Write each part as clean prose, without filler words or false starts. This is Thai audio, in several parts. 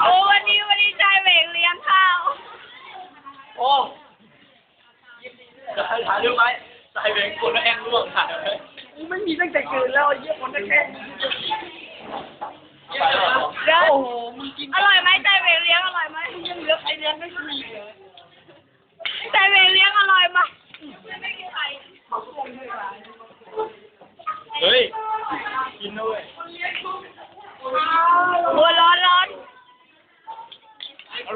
โอ้วันนี้ชายเวงเลี้ยงข้าว โอ้ถ่ายรูปไหมใส่เบงคนแห้งร่วงถ่ายไหมไม่มีตั้งแต่เกิดแล้วไอ้เหี้ยคนแค่ เดี๋ยว โอ้โหมึงกิน อร่อยไหมชายเวงเลี้ยงอร่อยไหม ยังเหลือใครเรียนไม่มีเลย ชายเวงเลี้ยงอร่อยไหม เฮ้ยกินด้วย หัวร้อน อ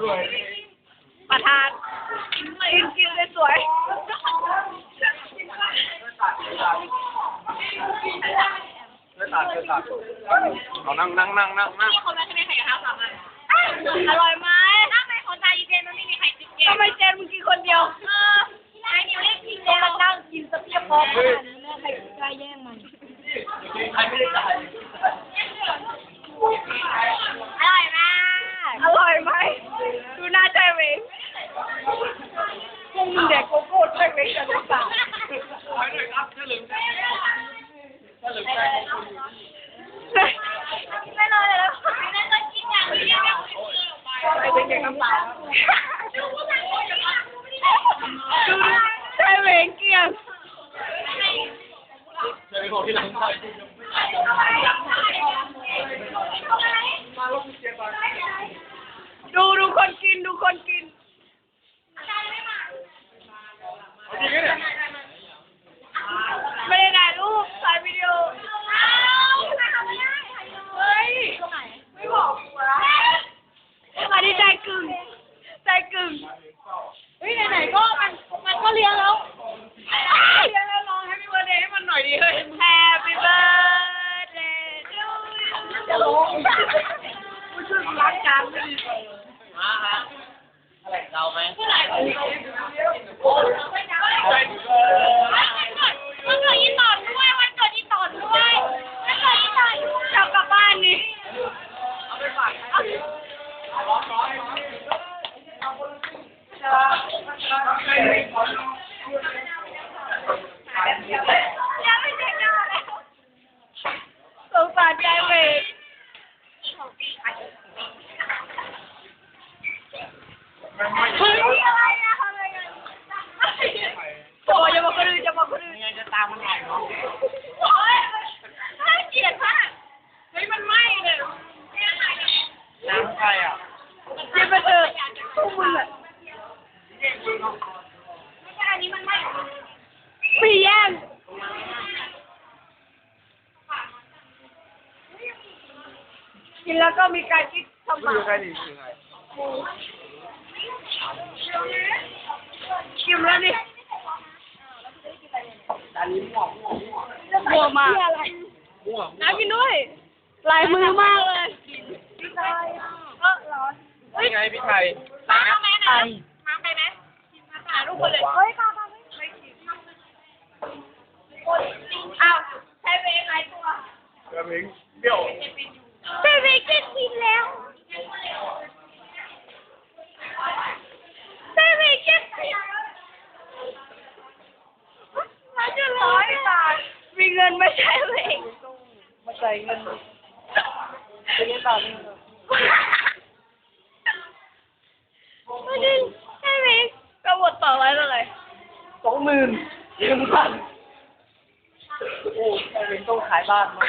ร่อย ประทานกินเลยสวย เอานั่ง คนละใช่ไหมใครกับข้าวสามอันอร่อยไหมถ้าไม่คนไทยเจนมันไม่มีใครกินเจนทำไมเจนมึงกินคนเดียวไอ้นิวเล่นกินแล้วมันนั่งกินสเปียพอขนาดนี้แล้วใครกล้าแย่งมัน ใครไม่ได้จ่าย อร่อยมากอร่อยไหมดูหน้าใจเวง พวกมึงแดกโกโก้ใช่ไหมกันหรือเปล่า ไปด้วยครับถ้าลืมใจ ไม่รอเลยแล้วนั่นก็กินอย่างเดียว ไอ้เด็กแกน้ำตา ดูใจเวงเกี่ยง จะไปบอกที่หลังใช่ ดูคนกินดูคนกิน จริงเนี่ย ไม่ได้ถ่ายรูปถ่ายวิดีโอเฮ้ยไม่บอกอันนี้ใจกึ่งเฮ้ยไหนๆก็มันก็เลี้ยงแล้วเลี้ยงแล้วร้องแฮปปี้เบิร์ธเดย์ให้มันหน่อยดิเฮ้ย Happy birthday to you จะร้องกูช่วยกูล้างจานไม่ดี มาฮะอะไรเราไหม มันเกิดอีต่อนด้วยมันเกิดอีต่อนด้วยมันเกิดอีต่อนกลับบ้านนี่ เอาไปฝากยังไม่เสร็จงานแล้วสงสารใจเวกเฮ้ยอะไรนะทำอะไรกันอย่าบอกคนอื่นยังไงจะตามมันหน่อยเนาะ โอ๊ยน่าเกลียดมากเฮ้ยมันไหม้เลย น้ำใครอ่ะ กินไปเถอะพวกมึงอะอันนี้มันไหม้ไม่แย่งกินแล้วก็มีการคิดทำบาป ใครดีคือใคร กินแล้วดิ อันนี้หมอก บัวมาก ม่วง น้ำกินด้วยลายมือมากเลยร้อน นี่ไงพี่ไทย มาไหมนะมาไปไหมมาถ่ายรูปคนเลยเฮ้ยปลาไม่กินอ้าวใช้เวงไงตัว กระพิงเบี้ยว ใช้เวงกินแล้วใช้เวงกินมาจะ100 บาทมีเงินไม่ใช้เวง มาใส่เงินเป็นยังไงบ้าง ไม่ได้ใช่ไหมก็หมดต่อไว้เท่าไหร่ 20,000 โอ้ไอ้เวนต้องขายบ้านมา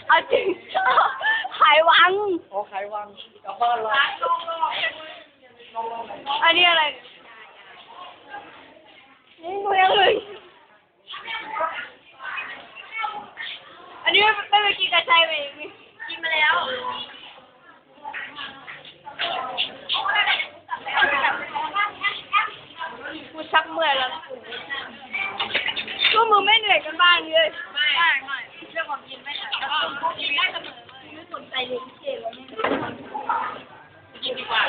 เอาจริงขายวัง ขอขายวังกลับบ้านเรา อันนี้อะไรนี่เมืองเลยอันนี้ไม่ไปกินกระชายไปกินมาแล้วกูชักเมื่อยแล้วก็มึงไม่เหนื่อยกันบ้างเลยไม่เรื่องความกินไม่เหนื่อยแต่ว่ากินได้เสมอไม่สนใจเลยเจ๊แล้วเนี่ย กินดีกว่า